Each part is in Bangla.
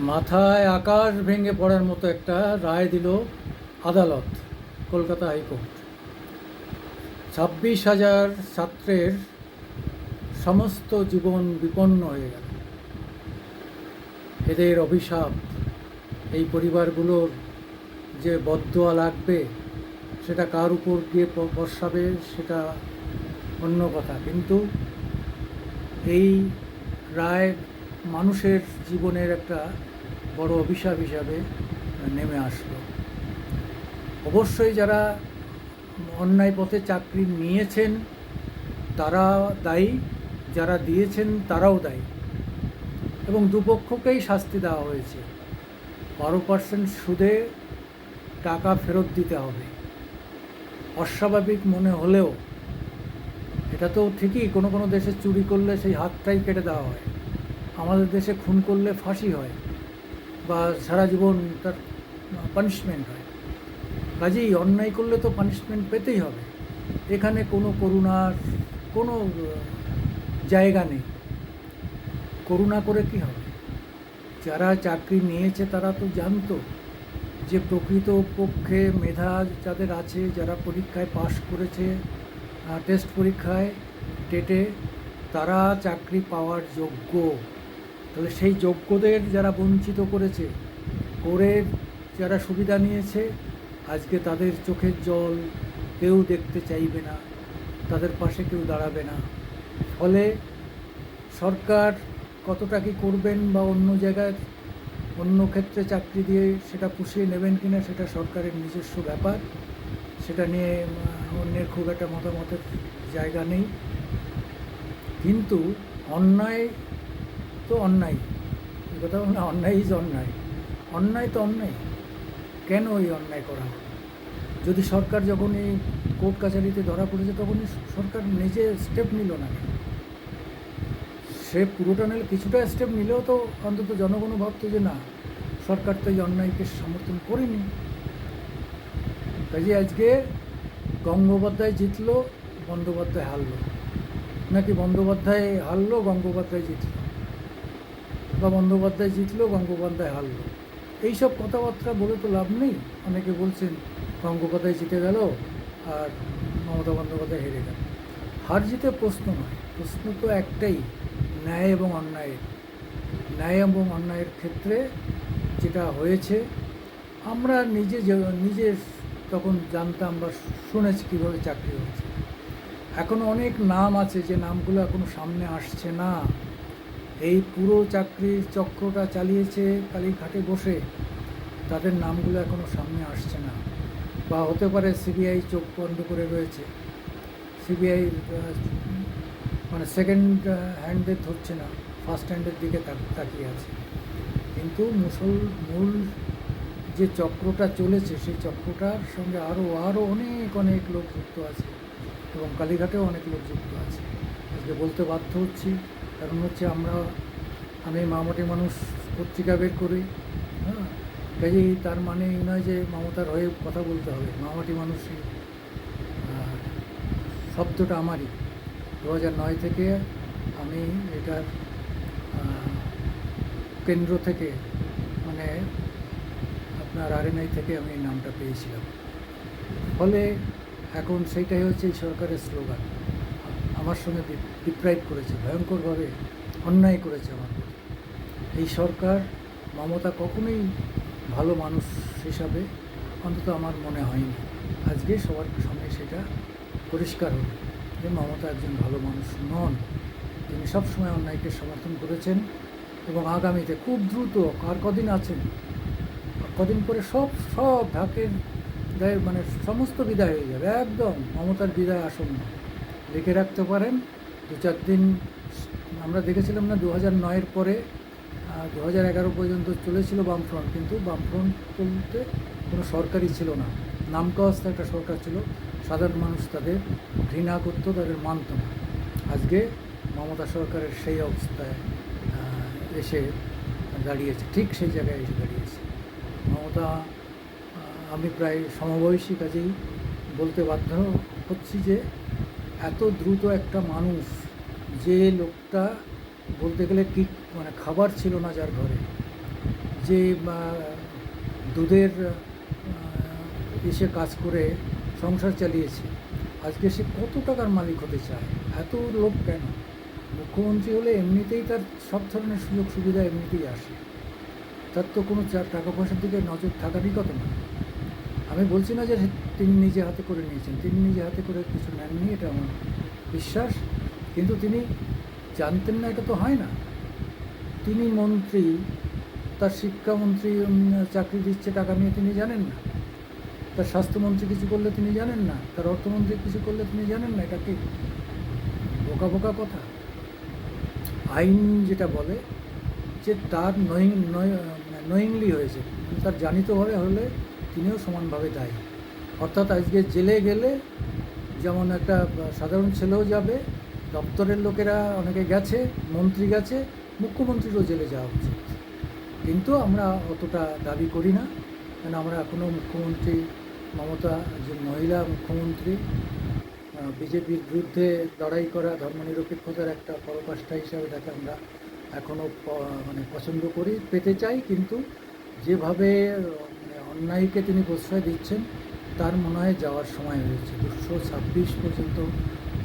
মাথায় আকাশ ভেঙে পড়ার মতো একটা রায় দিল আদালত, কলকাতা হাইকোর্ট। 26,000 ছাত্রের সমস্ত জীবন বিপন্ন হয়ে গেল। এদের অভিশাপ, এই পরিবারগুলোর যে বদদোয়া লাগবে সেটা কার উপর গিয়ে বর্ষাবে সেটা অন্য কথা, কিন্তু এই রায় মানুষের জীবনের একটা বড় অভিশাপ হিসাবে নেমে আসলো। অবশ্যই যারা অন্যায় পথে চাকরি নিয়েছেন তারা দায়ী, যারা দিয়েছেন তারাও দায়ী, এবং দুপক্ষকেই শাস্তি দেওয়া হয়েছে। 12% সুদে টাকা ফেরত দিতে হবে। অস্বাভাবিক মনে হলেও এটা তো ঠিকই, কোনো কোনো দেশে চুরি করলে সেই হাতটাই কেটে দেওয়া হয়, আমাদের দেশে খুন করলে ফাঁসি হয় বা সারা জীবন তার পানিশমেন্ট হয়। কাজেই অন্যায় করলে তো পানিশমেন্ট পেতেই হবে। এখানে কোনো করুণার কোনো জায়গা নেই। করুণা করে কি হবে? যারা চাকরি নিয়েছে তারা তো জানতো যে প্রকৃত পক্ষে মেধা যাদের আছে, যারা পরীক্ষায় পাশ করেছে, টেস্ট পরীক্ষায়, টেটে, তারা চাকরি পাওয়ার যোগ্য। তাহলে সেই যোগ্যদের যারা বঞ্চিত করেছে, করে যারা সুবিধা নিয়েছে, আজকে তাদের চোখের জল কেউ দেখতে চাইবে না, তাদের পাশে কেউ দাঁড়াবে না। ফলে সরকার কতটা কী করবেন বা অন্য জায়গায় অন্য ক্ষেত্রে চাকরি দিয়ে সেটা পুষিয়ে নেবেন কিনা সেটা সরকারের নিজস্ব ব্যাপার, সেটা নিয়ে অন্যের খুব একটা মতামতের জায়গা নেই। কিন্তু অন্যায় তো অন্যায়, এই কথা বল না, অন্যায় ইজ অন্যায়। অন্যায় তো অন্যায়। কেন এই অন্যায় করা হবে? যদি সরকার যখন এই কোর্ট কাছারিতে ধরা পড়েছে তখনই সরকার নিজে স্টেপ নিল না, সে পুরোটা নিলে কিছুটা স্টেপ নিলেও তো অন্তত জনগণও ভাবতো যে না, সরকার তো এই অন্যায়কে সমর্থন করেনি। কাজে আজকে গঙ্গোপাধ্যায় জিতলো, বন্দ্যোপাধ্যায় হারলো, নাকি বন্দ্যোপাধ্যায় হারলো গঙ্গোপাধ্যায় জিতল, বা বন্দ্যোপাধ্যায় জিতলো গঙ্গোপাধ্যায় হারলো, এইসব কথাবার্তা বলে তো লাভ নেই। অনেকে বলছেন গঙ্গোপাধ্যায় জিতে গেল আর মমতা বন্দ্যোপাধ্যায় হেরে গেল। হার জিতে প্রশ্ন নয়, প্রশ্ন তো একটাই, ন্যায় এবং অন্যায়ের। ন্যায় এবং অন্যায়ের ক্ষেত্রে যেটা হয়েছে আমরা নিজে তখন জানতাম বা শুনেছি কীভাবে চাকরি হয়েছে। এখনও অনেক নাম আছে যে নামগুলো এখনও সামনে আসছে না। এই পুরো চাকরির চক্রটা চালিয়েছে কালীঘাটে বসে, তাদের নামগুলো এখনও সামনে আসছে না। বা হতে পারে সিবিআই চোখ বন্ধ করে রয়েছে, সিবিআই মানে সেকেন্ড হ্যান্ডে ধরছে না, ফার্স্ট হ্যান্ডের দিকে তাকিয়ে আছে। কিন্তু মূল যে চক্রটা চলেছে সেই চক্রটার সঙ্গে আরও অনেক লোক যুক্ত আছে, এবং কালীঘাটেও অনেক লোক যুক্ত আছে। আজকে বলতে বাধ্য হচ্ছি, কারণ হচ্ছে আমি মামাটি মানুষ পত্রিকা বের করি, হ্যাঁ, কাজেই তার মানে এই নয় যে মমতার হয়ে কথা বলতে হবে। মামাটি মানুষই শব্দটা আমারই। 2009 থেকে আমি এটার কেন্দ্র থেকে, মানে আপনার আরএনআই থেকে আমি এই নামটা পেয়েছিলাম। ফলে এখন সেইটাই হচ্ছে এই সরকারের স্লোগান। আমার সঙ্গে ডিপ্রাইভ করেছে, ভয়ঙ্করভাবে অন্যায় করেছে আমার প্রতি এই সরকার। মমতা কখনোই ভালো মানুষ হিসাবে অন্তত আমার মনে হয়নি। আজকে সবার সামনে সেটা পরিষ্কার হলো যে মমতা একজন ভালো মানুষ নন। তিনি সবসময় অন্যায়কে সমর্থন করেছেন, এবং আগামীতে খুব দ্রুত, আর কদিন আছেন, কদিন পরে সব ঢাকের মানে সমস্ত বিদায় হয়ে যাবে। একদম মমতার বিদায় আসন্ন, লিখে রাখতে পারেন। 2-4 দিন আমরা দেখেছিলাম না, 2009-এর পরে 2011 পর্যন্ত চলেছিল বামফ্রন্ট, কিন্তু বামফ্রন্ট বলতে কোনো সরকারই ছিল না, নামকাওয়াস্তে একটা সরকার ছিল। সাধারণ মানুষ তাদের ঘৃণা করত, তাদের মানত না। আজকে মমতা সরকারের সেই অবস্থায় এসে দাঁড়িয়েছে, ঠিক সেই জায়গায় এসে দাঁড়িয়েছে মমতা। আমি প্রায় সমবয়সী, কাজেই বলতে বাধ্য হচ্ছি যে এত দ্রুত একটা মানুষ, যে লোকটা বলতে গেলে কি মানে খাবার ছিল না যার ঘরে, যে দুধের এসে কাজ করে সংসার চালিয়েছে, আজকে সে কত টাকার মালিক হতে চায়? এত লোভ কেন? মুখ্যমন্ত্রী হলে এমনিতেই তার সব ধরনের সুযোগ সুবিধা এমনিতেই আসে, তার তো কোনো টাকা পয়সার দিকে নজর থাকারই কথা না। আমি বলছি না যে তিনি নিজে হাতে করে নিয়েছেন, তিনি নিজে হাতে করে কিছু নেননি, এটা আমার বিশ্বাস। কিন্তু তিনি জানতেন না, এটা তো হয় না। তিনি মন্ত্রী, তার শিক্ষামন্ত্রী চাকরি দিচ্ছে টাকা নিয়ে, তিনি জানেন না? তার স্বাস্থ্যমন্ত্রী কিছু করলে তিনি জানেন না? তার অর্থমন্ত্রী কিছু করলে তিনি জানেন না? এটা কি বোকা বোকা কথা? আইন যেটা বলে যে তার নোয়িংলি হয়েছে, তার জানিতভাবে হলে তিনিও সমানভাবে দায়ী। অর্থাৎ আজকে জেলে গেলে যেমন একটা সাধারণ ছেলেও যাবে, দপ্তরের লোকেরা অনেকে গেছে, মন্ত্রী গেছে, মুখ্যমন্ত্রীরও জেলে যাওয়া উচিত। কিন্তু আমরা অতটা দাবি করি না, কারণ আমরা এখনও মুখ্যমন্ত্রী মমতা, যে মহিলা মুখ্যমন্ত্রী, বিজেপির বিরুদ্ধে লড়াই করা, ধর্মনিরপেক্ষতার একটা পরাকাষ্ঠা হিসাবে তাকে আমরা এখনও পছন্দ করি, পেতে চাই। কিন্তু যেভাবে অন্যায়কে তিনি প্রশ্রয় দিচ্ছেন, তার মনে হয় যাওয়ার সময় হয়েছে। 226 পর্যন্ত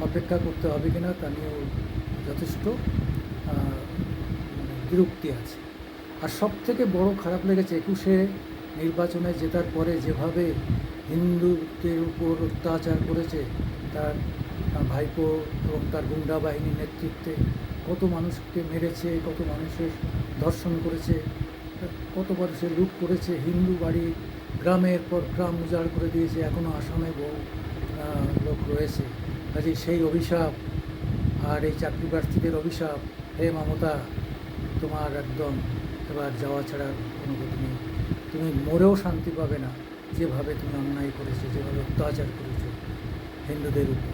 অপেক্ষা করতে হবে কিনা তা নিয়েও যথেষ্ট বিরক্তি আছে। আর সবথেকে বড় খারাপ লেগেছে 21-এ নির্বাচনে জেতার পরে যেভাবে হিন্দুদের উপর অত্যাচার করেছে তার ভাইপো এবং তার গুন্ডা বাহিনীর নেতৃত্বে। কত মানুষকে মেরেছে, কত মানুষের ধর্ষণ করেছে, কত মানুষের লুট করেছে, হিন্দু বাড়ি গ্রামের পর গ্রাম উজাড় করে দিয়েছে। এখনও আসামে বহু লোক রয়েছে। কাজে সেই অভিশাপ আর এই চাকরি প্রার্থীদের অভিশাপ, হে মমতা, তোমার একদম এবার যাওয়া ছাড়ার কোনো গতি নেই। তুমি মরেও শান্তি পাবে না, যেভাবে তুমি অন্যায় করেছো, যেভাবে অত্যাচার করেছো হিন্দুদের উপর।